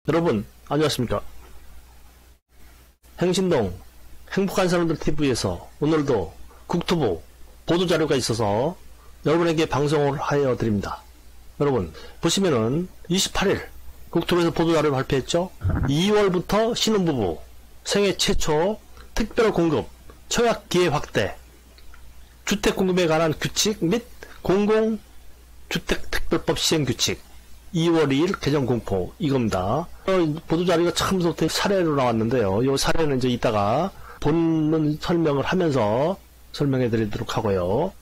여러분 안녕하십니까. 행신동 행복한 사람들 TV에서 오늘도 국토부 보도자료가 있어서 여러분에게 방송을 하여 드립니다. 여러분 보시면은 28일 국토부에서 보도자료를 발표했죠. 2월부터 신혼부부 생애 최초 특별 공급 청약 기회 확대, 주택 공급에 관한 규칙 및 공공주택특별법 시행 규칙 2월 2일 개정 공포, 이겁니다. 보도자료가 처음부터 사례로 나왔는데요. 이 사례는 이제 이따가 본문 설명을 하면서 설명해 드리도록 하고요.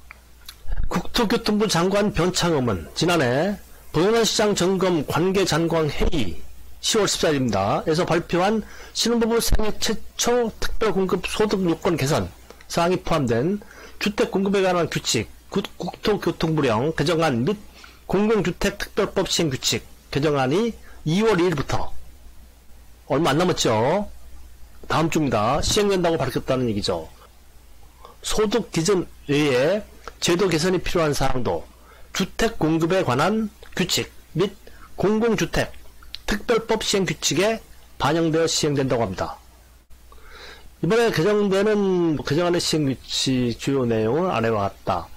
국토교통부 장관 변창흠은 지난해 부동산시장 점검 관계장관 회의 10월 14일입니다. 에서 발표한 신혼부부 생애 최초 특별공급 소득 요건 개선 사항이 포함된 주택 공급에 관한 규칙, 국토교통부령 개정안 및 공공주택특별법 시행규칙 개정안이 2월 2일부터 얼마 안 남았죠. 다음 주입니다. 시행된다고 밝혔다는 얘기죠. 소득 기준 외에 제도 개선이 필요한 사항도 주택 공급에 관한 규칙 및 공공주택 특별법 시행규칙에 반영되어 시행된다고 합니다. 이번에 개정되는 개정안의 시행규칙 주요 내용은 아래와 같다.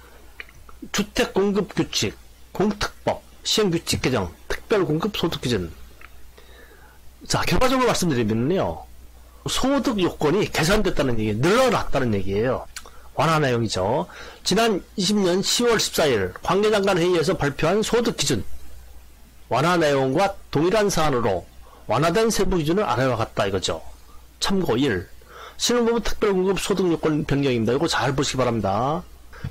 주택 공급 규칙, 공특법, 시행규칙 개정, 특별공급 소득기준. 자, 결과적으로 말씀드리면요, 소득 요건이 개선됐다는 얘기, 늘어났다는 얘기예요. 완화 내용이죠. 지난 20년 10월 14일 관계장관 회의에서 발표한 소득기준 완화 내용과 동일한 사안으로 완화된 세부 기준을 아래와 같다 이거죠. 참고 1. 신혼부부 특별공급 소득 요건 변경입니다. 이거 잘 보시기 바랍니다.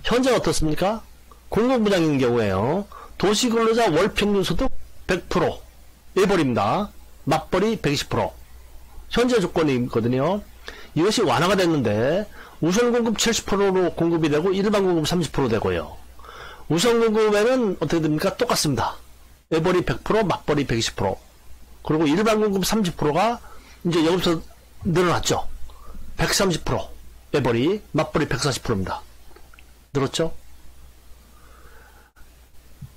현재 어떻습니까? 공공부장인 경우에요. 도시근로자 월평균 소득 100% 예벌입니다. 맞벌이 120%. 현재 조건이거든요. 이것이 완화가 됐는데 우선 공급 70%로 공급이 되고 일반 공급 30% 되고요. 우선 공급에는 어떻게 됩니까? 똑같습니다. 예벌이 100%, 맞벌이 120%. 그리고 일반 공급 30%가 이제 여기서 늘어났죠. 130%. 예벌이, 맞벌이 140%입니다. 늘었죠?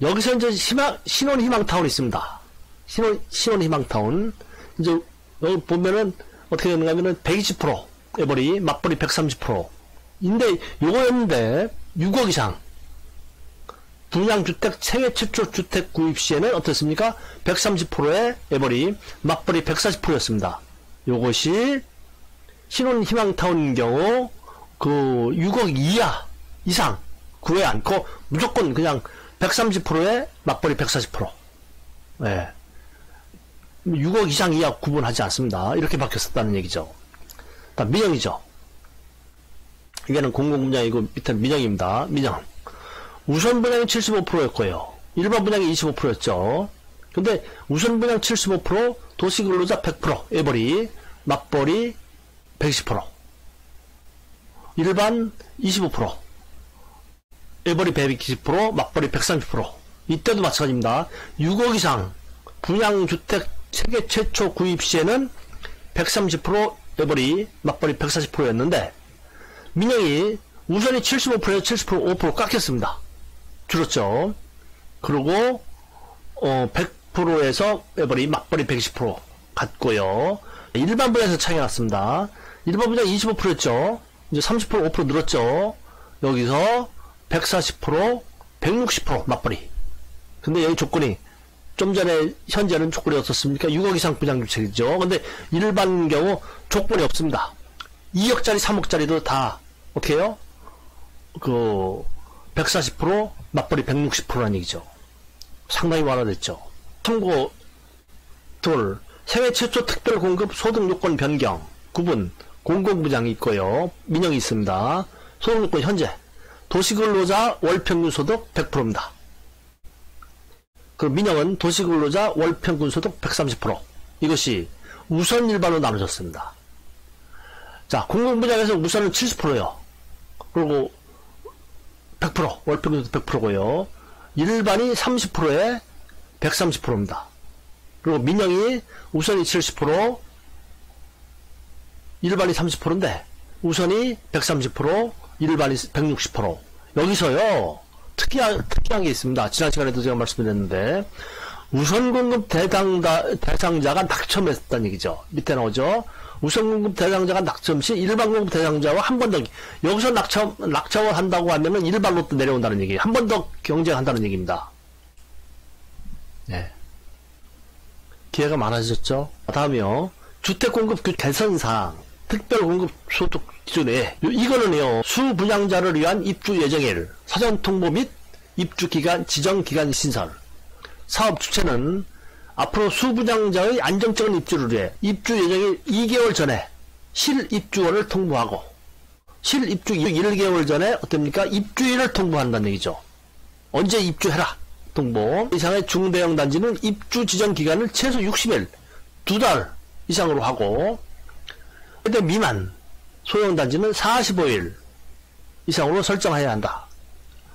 여기서 이제 신혼희망타운이 있습니다. 신혼희망타운. 이제 여기 보면은 어떻게 되는가 하면은 120% 예벌이, 맞벌이 130%. 인데 요거였는데 6억 이상 분양주택 생애 최초 주택 구입 시에는 어떻습니까? 130%의 예벌이, 맞벌이 140%였습니다. 요것이 신혼희망타운인 경우 그 6억 이하 이상 구해 않고 무조건 그냥 130%에 맞벌이 140%. 예. 6억 이상 이하 구분하지 않습니다. 이렇게 바뀌었었다는 얘기죠. 다음 민영이죠. 이게는 공공분양이고 밑에는 민영입니다. 민영. 우선 분양이 75%였고요. 일반 분양이 25%였죠. 근데 우선 분양 75%, 도시근로자 100%, 예벌이, 맞벌이 120%. 일반 25%. 예벌이 120%, 맞벌이 130%. 이때도 마찬가지입니다. 6억 이상 분양주택 세계 최초 구입 시에는 130%, 예벌이, 맞벌이 140%였는데 민영이 우선이 75%에서 70%, 5% 깎였습니다. 줄었죠. 그리고 100%에서 예벌이, 맞벌이 120% 갔고요. 일반 분양에서 차이가 났습니다. 일반 분양 25%였죠. 이제 30%, 5% 늘었죠. 여기서 140%, 160% 맞벌이. 근데 여기 조건이 좀 전에 현재는 조건이 어떻습니까? 6억 이상 분양주택이죠. 근데 일반 경우 조건이 없습니다. 2억짜리, 3억짜리도 다 어떻게 해요? 그 140%, 맞벌이 160%라는 얘기죠. 상당히 완화됐죠. 참고 둘, 생애 최초 특별 공급 소득 요건 변경 구분 공공부장이 있고요. 민영이 있습니다. 소득 요건 현재 도시근로자 월평균 소득 100%입니다. 그리고 민영은 도시근로자 월평균 소득 130%. 이것이 우선 일반으로 나눠졌습니다. 자, 공공부장에서 우선은 70%요. 그리고 100%, 월평균 소득 100%고요. 일반이 30%에 130%입니다. 그리고 민영이 우선이 70%, 일반이 30%인데 우선이 130%, 일반이 160%. 여기서요 특이한 게 있습니다. 지난 시간에도 제가 말씀드렸는데 우선 공급 대상자가 낙첨했다는 얘기죠. 밑에 나오죠. 우선 공급 대상자가 낙첨 시 일반 공급 대상자와 한 번 더, 여기서 낙첨을 한다고 하면은 일반로 또 내려온다는 얘기예요. 한 번 더 경쟁한다는 얘기입니다. 네. 기회가 많아졌죠. 다음이요. 주택공급 개선사항, 특별공급 소득 기준에, 이거는요, 수분양자를 위한 입주 예정일, 사전통보 및 입주기간, 지정기간 신설. 사업 주체는 앞으로 수분양자의 안정적인 입주를 위해 입주 예정일 2개월 전에 실입주원을 통보하고, 실입주 1개월 전에 어떻습니까? 입주일을 통보한다는 얘기죠. 언제 입주해라. 통보. 이상의 중대형 단지는 입주 지정 기간을 최소 60일, 2달 이상으로 하고, 근데 미만 소형 단지는 45일 이상으로 설정해야 한다.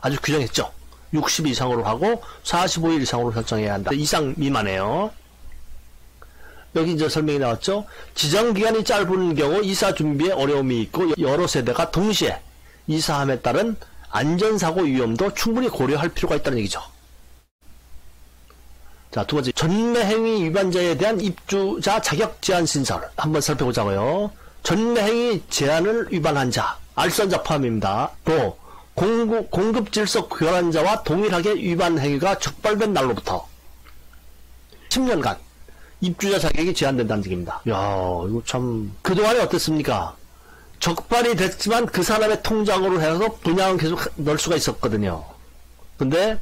아주 규정했죠. 60일 이상으로 하고 45일 이상으로 설정해야 한다. 이상 미만이에요. 여기 이제 설명이 나왔죠. 지정 기간이 짧은 경우 이사 준비에 어려움이 있고 여러 세대가 동시에 이사함에 따른 안전사고 위험도 충분히 고려할 필요가 있다는 얘기죠. 자, 두 번째, 전매행위 위반자에 대한 입주자 자격 제한 신설 한번 살펴보자고요. 전매행위 제한을 위반한 자, 알선자 포함입니다. 또 공급 질서 교란자와 동일하게 위반 행위가 적발된 날로부터 10년간 입주자 자격이 제한된다는 얘기입니다. 이야, 이거 참, 그동안에 어땠습니까? 적발이 됐지만 그 사람의 통장으로 해서 분양은 계속 넣을 수가 있었거든요. 근데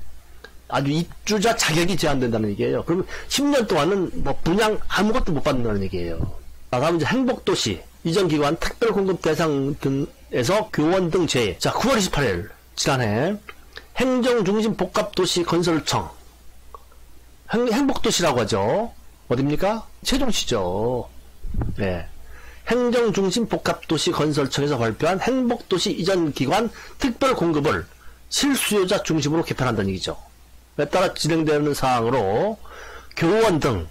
아주 입주자 자격이 제한된다는 얘기예요. 그러면 10년 동안은 뭐 분양 아무것도 못 받는다는 얘기예요. 다음 이제 행복도시, 이전기관, 특별공급 대상 등에서 교원 등 제외. 자, 9월 28일, 지난해, 행정중심복합도시건설청. 행복도시라고 하죠. 어딥니까? 세종시죠. 네. 행정중심복합도시건설청에서 발표한 행복도시 이전기관 특별공급을 실수요자 중심으로 개편한다는 얘기죠. 에 따라 진행되는 사항으로 교원 등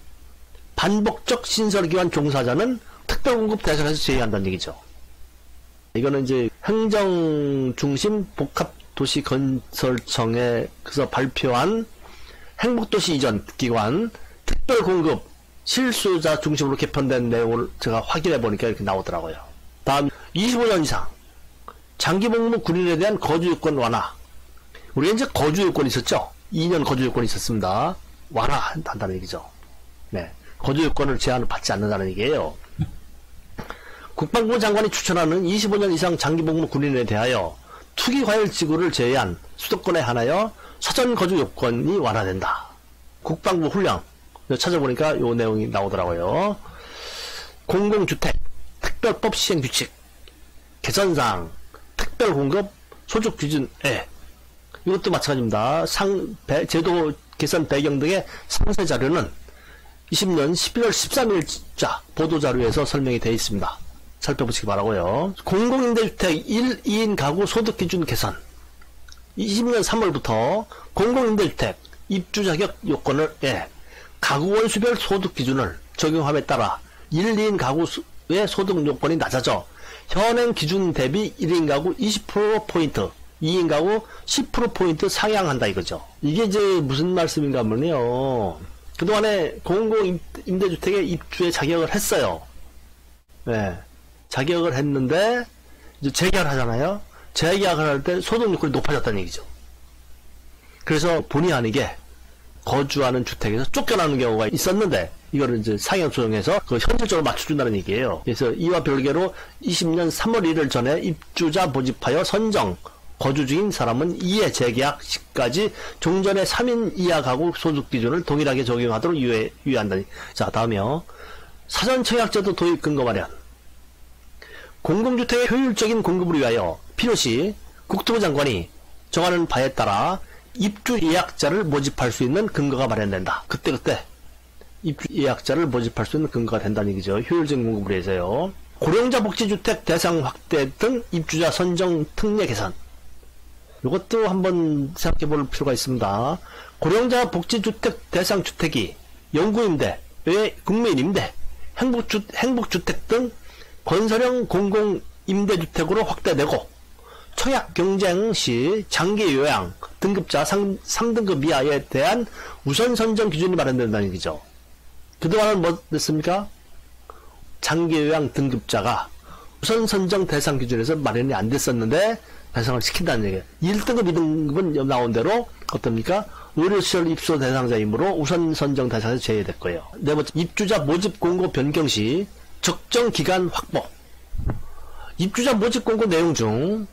반복적 신설기관 종사자는 특별공급 대상에서 제외한다는 얘기죠. 이거는 이제 행정중심복합도시건설청에서 발표한 행복도시 이전 기관 특별공급 실수요자 중심으로 개편된 내용을 제가 확인해 보니까 이렇게 나오더라고요. 다음 25년 이상 장기복무 군인에 대한 거주요건 완화. 우리가 이제 거주요건이 있었죠. 2년 거주요건이 있었습니다. 완화한다는 얘기죠. 네, 거주요건을 제한을 받지 않는다는 얘기예요. 국방부 장관이 추천하는 25년 이상 장기복무 군인에 대하여 투기과열 지구를 제외한 수도권에 한하여 사전 거주 요건이 완화된다. 국방부 훈령 찾아보니까 요 내용이 나오더라고요. 공공주택 특별법 시행 규칙 개선사항 특별공급 소득 기준에 이것도 마찬가지입니다. 제도 개선 배경 등의 상세 자료는 20년 11월 13일자 보도자료에서 설명이 되어 있습니다. 살펴보시기 바라고요. 공공임대주택 1, 2인 가구 소득 기준 개선 20년 3월부터 공공임대주택 입주 자격 요건을 가구원 수별 소득 기준을 적용함에 따라 1, 2인 가구의 소득 요건이 낮아져 현행 기준 대비 1인 가구 20%포인트 2인 가구 10%포인트 상향한다 이거죠. 이게 이제 무슨 말씀인가 하면요. 그동안에 공공임대주택에 입주에 자격을 했어요. 네. 자격을 했는데, 이제 재계약을 하잖아요. 재계약을 할 때 소득 요건이 높아졌다는 얘기죠. 그래서 본의 아니게 거주하는 주택에서 쫓겨나는 경우가 있었는데, 이거를 이제 상향 조정해서 그 현실적으로 맞춰준다는 얘기예요. 그래서 이와 별개로 20년 3월 1일 전에 입주자 모집하여 선정, 거주 중인 사람은 이해 재계약 시까지 종전의 3인 이하 가구 소득 기준을 동일하게 적용하도록 유예한다니. 자, 다음이요. 사전청약제도 도입 근거 마련. 공공주택의 효율적인 공급을 위하여 필요시 국토부 장관이 정하는 바에 따라 입주 예약자를 모집할 수 있는 근거가 마련된다. 그때그때 입주 예약자를 모집할 수 있는 근거가 된다는 얘기죠. 효율적인 공급을 위해서요. 고령자 복지주택 대상 확대 등 입주자 선정 특례 개선. 이것도 한번 생각해 볼 필요가 있습니다. 고령자 복지주택 대상 주택이 영구임대, 국민임대, 행복주택 등 건설형 공공임대주택으로 확대되고 청약 경쟁 시 장기 요양 등급자 3등급 이하에 대한 우선 선정 기준이 마련된다는 얘기죠. 그동안은 뭐 됐습니까? 장기 요양 등급자가 우선 선정 대상 기준에서 마련이 안 됐었는데 배상을 시킨다는 얘기예요. 1등급, 2등급은 나온 대로 어떻습니까? 의료시설 입소 대상자이므로 우선 선정 대상에서 제외됐고요. 네 번째, 입주자 모집 공고 변경 시 적정 기간 확보. 입주자 모집 공고 내용 중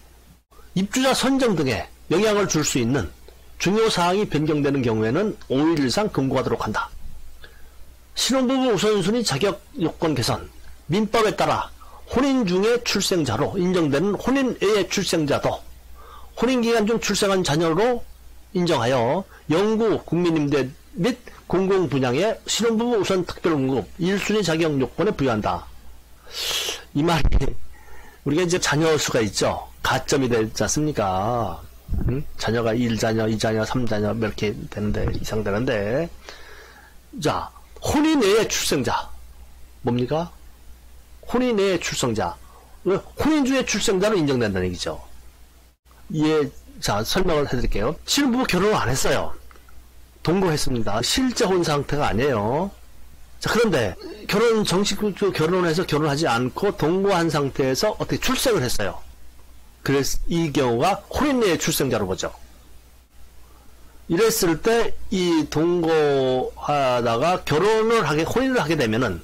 입주자 선정 등에 영향을 줄 수 있는 중요 사항이 변경되는 경우에는 5일 이상 금고하도록 한다. 신혼부부 우선순위 자격 요건 개선. 민법에 따라 혼인 중에 출생자로 인정되는 혼인 외의 출생자도 혼인기간 중 출생한 자녀로 인정하여 영구 국민임대 및 공공분양의 신혼부부 우선 특별공급 1순위 자격 요건에 부여한다. 이 말이 우리가 이제 자녀 수가 있죠. 가점이 되지 않습니까? 자녀가 1자녀, 2자녀, 3자녀 이렇게 되는데 이상 되는데 자 혼인 외의 출생자 뭡니까? 혼인 외의 출생자 혼인 중에 출생자로 인정된다는 얘기죠. 자 설명을 해드릴게요. 신혼부부 결혼을 안 했어요. 동거했습니다. 실제 혼 상태가 아니에요. 자 그런데 정식으로 결혼해서 결혼하지 않고 동거한 상태에서 어떻게 출생을 했어요. 그래서 이 경우가 혼인 내의 출생자로 보죠. 이랬을 때 이 동거하다가 혼인을 하게 되면은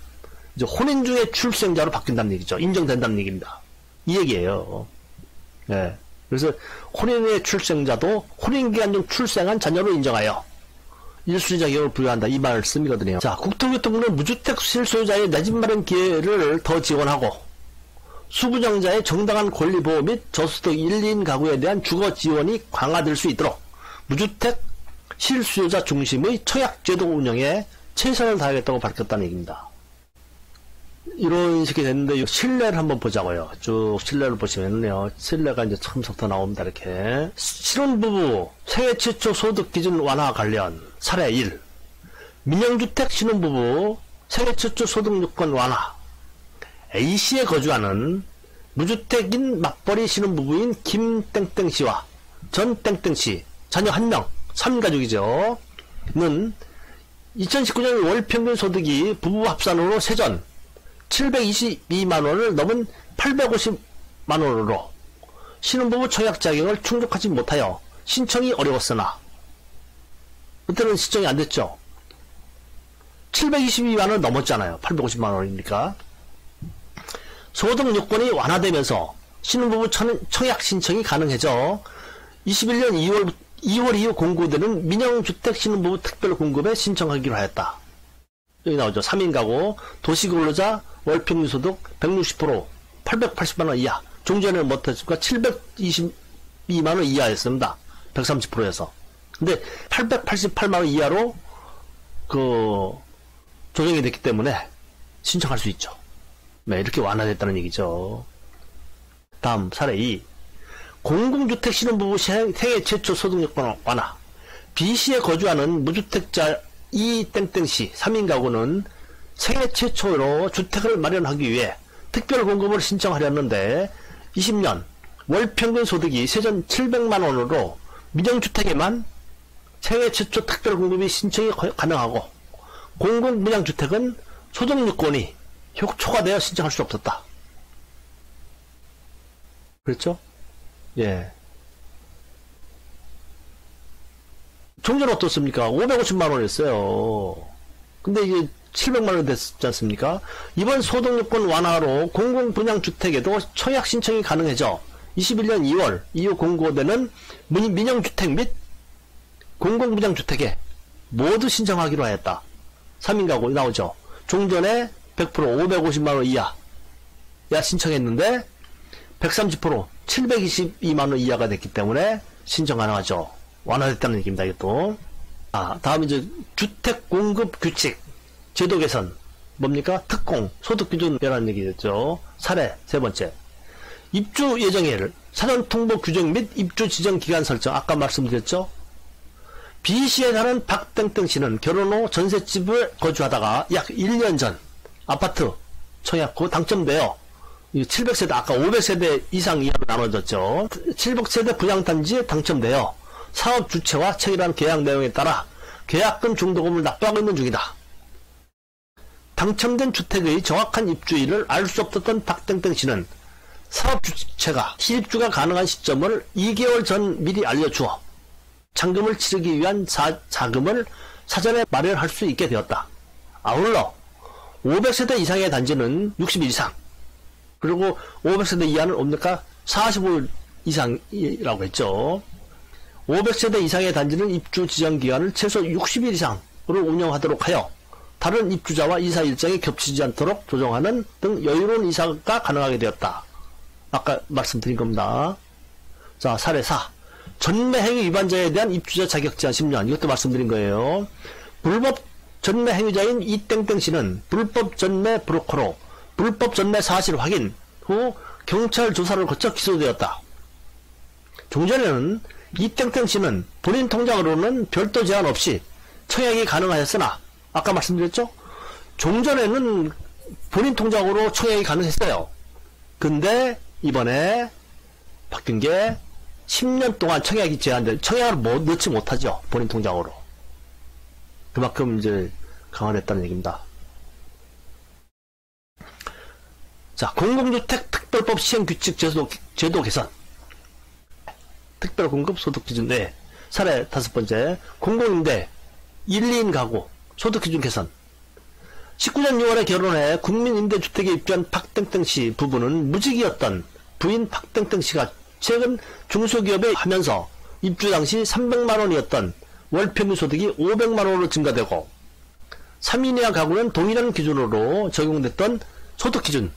이제 혼인 중에 출생자로 바뀐다는 얘기죠. 인정된다는 얘기입니다. 이 얘기예요. 네. 그래서 혼인의 출생자도 혼인기간 중 출생한 자녀로 인정하여 1순위 자격을 부여한다. 이 말씀이거든요. 자, 국토교통부는 무주택 실소유자의 내 집 마련 기회를 더 지원하고 수부정자의 정당한 권리 보호 및 저소득 1인 가구에 대한 주거 지원이 강화될 수 있도록 무주택 실수요자 중심의 청약제도 운영에 최선을 다하겠다고 밝혔다는 얘기입니다. 이런 식이 됐는데 신뢰를 한번 보자고요. 쭉 신뢰를 보시면요. 신뢰가 이제 처음부터 나옵니다. 이렇게 신혼부부 생애 최초 소득 기준 완화 관련 사례 1 민영주택 신혼부부 생애 최초 소득 요건 완화 A시에 거주하는 무주택인 맞벌이 신혼부부인 김땡땡씨와 전땡땡씨 자녀 1명 3가족이죠. 는 2019년 월평균 소득이 부부 합산으로 세전 722만원을 넘은 850만원으로 신혼부부 청약 자격을 충족하지 못하여 신청이 어려웠으나 그때는 신청이 안됐죠. 722만원 넘었잖아요. 850만원이니까 소득 요건이 완화되면서 신혼부부 청약 신청이 가능해져 21년 2월 이후 공고되는 민영주택 신혼부부 특별공급에 신청하기로 하였다. 여기 나오죠. 3인 가구 도시근로자 월평균 소득 160% 880만원 이하 종전에는 못했으니까 722만원 이하였습니다. 130%여서 근데 888만원 이하로 조정이 됐기 때문에 신청할 수 있죠. 네, 이렇게 완화됐다는 얘기죠. 다음 사례 2 공공주택 신혼부부 생애 최초 소득 요건 완화 B시에 거주하는 무주택자 이땡땡씨 3인 가구는 생애 최초로 주택을 마련하기 위해 특별공급을 신청하렸는데 20년 월평균 소득이 세전 700만원으로 민영주택에만 생애 최초 특별공급이 신청이 가능하고 공공분양주택은 소득 요건이 초과되어 신청할 수 없었다. 그렇죠? 예. 종전 어떻습니까? 550만원이었어요. 근데 이게 700만원 됐지 않습니까? 이번 소득요건 완화로 공공분양주택에도 청약 신청이 가능해져 21년 2월 이후 공고되는 민영주택 및 공공분양주택에 모두 신청하기로 하였다. 3인 가구 나오죠. 종전에 100% 550만원 이하 신청했는데 130% 722만원 이하가 됐기 때문에 신청 가능하죠. 완화됐다는 얘기입니다. 이것도. 다음 이제 주택 공급 규칙 제도 개선 뭡니까? 특공 소득 기준이라는 얘기였죠. 사례 세 번째 입주 예정일 사전 통보 규정 및 입주 지정 기간 설정 아까 말씀드렸죠. B시에 사는 박땡땡씨는 결혼 후 전셋집을 거주하다가 약 1년 전 아파트 청약 후 당첨되어 700세대, 아까 500세대 이상 이하로 나눠졌죠. 700세대 분양단지에 당첨되어 사업 주체와 체결한 계약 내용에 따라 계약금 중도금을 납부하고 있는 중이다. 당첨된 주택의 정확한 입주일을 알 수 없었던 박땡땡 씨는 사업 주체가 실입주가 가능한 시점을 2개월 전 미리 알려주어 잔금을 치르기 위한 자금을 사전에 마련할 수 있게 되었다. 아울러 500세대 이상의 단지는 60일 이상, 그리고 500세대 이하는 옵니까? 45일 이상이라고 했죠. 500세대 이상의 단지는 입주 지정 기간을 최소 60일 이상으로 운영하도록 하여 다른 입주자와 이사 일정이 겹치지 않도록 조정하는 등 여유로운 이사가 가능하게 되었다. 아까 말씀드린 겁니다. 자, 사례 4. 전매행위 위반자에 대한 입주자 자격 제한 10년. 이것도 말씀드린 거예요. 불법 전매 행위자인 이땡땡 씨는 불법 전매 브로커로 불법 전매 사실 확인 후 경찰 조사를 거쳐 기소되었다. 종전에는 이땡땡 씨는 본인 통장으로는 별도 제한 없이 청약이 가능하였으나, 아까 말씀드렸죠? 종전에는 본인 통장으로 청약이 가능했어요. 근데 이번에 바뀐 게 10년 동안 청약이 제한된, 청약을 넣지 못하죠. 본인 통장으로. 그만큼 이제 강화했다는 얘기입니다. 자, 공공주택 특별법 시행규칙 제도 개선. 특별공급 소득기준. 네. 사례 5번째. 공공임대 1, 2인 가구 소득기준 개선. 19년 6월에 결혼해 국민임대주택에 입주한 박땡땡 씨 부부는 무직이었던 부인 박땡땡 씨가 최근 중소기업에 하면서 입주 당시 300만원이었던 월평균 소득이 500만원으로 증가되고 3인 이하 가구는 동일한 기준으로 적용됐던 소득기준이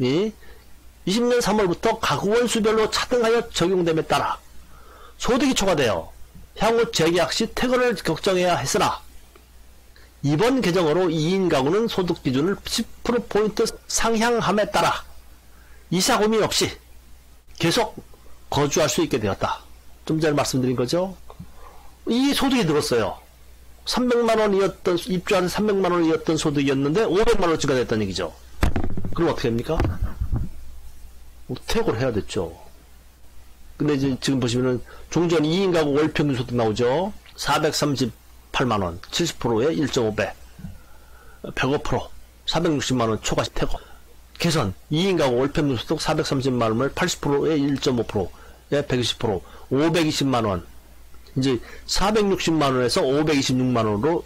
20년 3월부터 가구원 수별로 차등하여 적용됨에 따라 소득이 초과되어 향후 재계약 시 퇴거를 걱정해야 했으나 이번 개정으로 2인 가구는 소득기준을 10%포인트 상향함에 따라 이사 고민 없이 계속 거주할 수 있게 되었다. 좀 전에 말씀드린 거죠. 이 소득이 늘었어요. 300만원이었던, 입주한 300만원이었던 소득이었는데 500만원 증가됐다는 얘기죠. 그럼 어떻게 합니까? 퇴고를 해야 됐죠. 근데 이제 지금 보시면은 종전 2인 가구 월평균 소득 나오죠. 438만원, 70%에 1.5배, 105%, 460만원 초과 퇴고. 개선, 2인 가구 월평균 소득 430만원을 80%에 1.5%에 120%, 520만원. 이제 460만원에서 526만원으로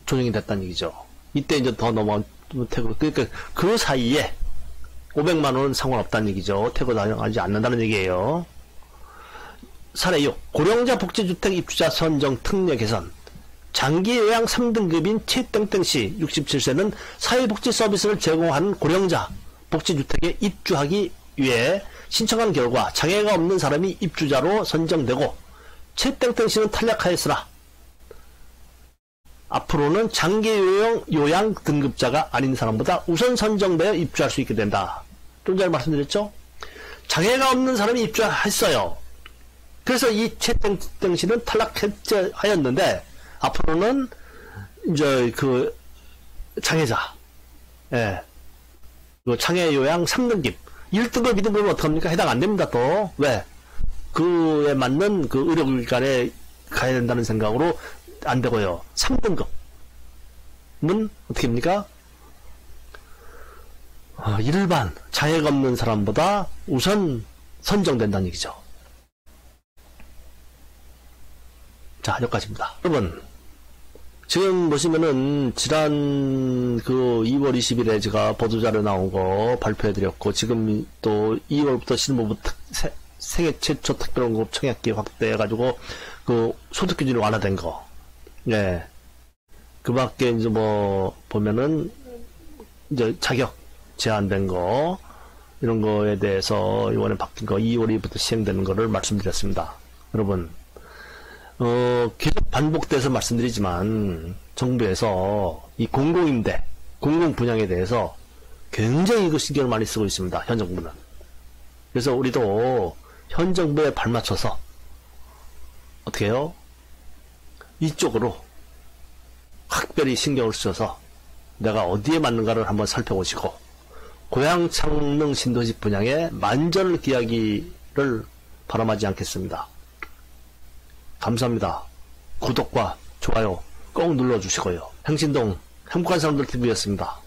조정이 됐다는 얘기죠. 이때 이제 더 넘어간 퇴고. 그러니까 그 사이에 500만원은 상관없다는 얘기죠. 퇴고 당하지 않는다는 얘기예요. 사례 6. 고령자 복지주택 입주자 선정 특례 개선. 장기 요양 3등급인 최땡땡씨 67세는 사회복지 서비스를 제공하는 고령자 복지주택에 입주하기 위해 신청한 결과 장애가 없는 사람이 입주자로 선정되고 최땡땡씨는 탈락하였으나 앞으로는 장기 요양 등급자가 아닌 사람보다 우선 선정되어 입주할 수 있게 된다. 좀 전에 말씀드렸죠? 장애가 없는 사람이 입주했어요. 그래서 이 최땡땡 씨는 탈락하였는데 앞으로는 이제 그 장애자, 예, 그 장애 요양 3등급, 1등급, 2등급은 어떡합니까? 해당 안 됩니다. 또 왜? 그에 맞는 그 의료기관에 가야 된다는 생각으로 안 되고요. 3등급은 어떻게 합니까? 일반 장애가 없는 사람보다 우선 선정된다는 얘기죠. 자, 여기까지입니다. 여러분, 지금 보시면은 지난 그 2월 20일에 제가 보도자료 나온 거 발표해드렸고, 지금 또 2월부터 신부부 생애 최초 특별원급 청약기 확대해가지고 그 소득기준이 완화된 거, 예, 그 밖에 이제 뭐 보면은 이제 자격 제한된 거, 이런 거에 대해서 이번에 바뀐 거 2월 2일부터 시행되는 거를 말씀드렸습니다. 여러분, 계속 반복돼서 말씀드리지만 정부에서 이 공공임대, 공공분양에 대해서 굉장히 그 신경을 많이 쓰고 있습니다. 현 정부는. 그래서 우리도 현 정부에 발맞춰서 어떻게 해요? 이쪽으로 각별히 신경을 써서 내가 어디에 맞는가를 한번 살펴보시고 고향 창릉 신도시 분양의 만전을 기하기를 바람하지 않겠습니다. 감사합니다. 구독과 좋아요 꼭 눌러주시고요. 행신동 행복한 사람들 TV였습니다.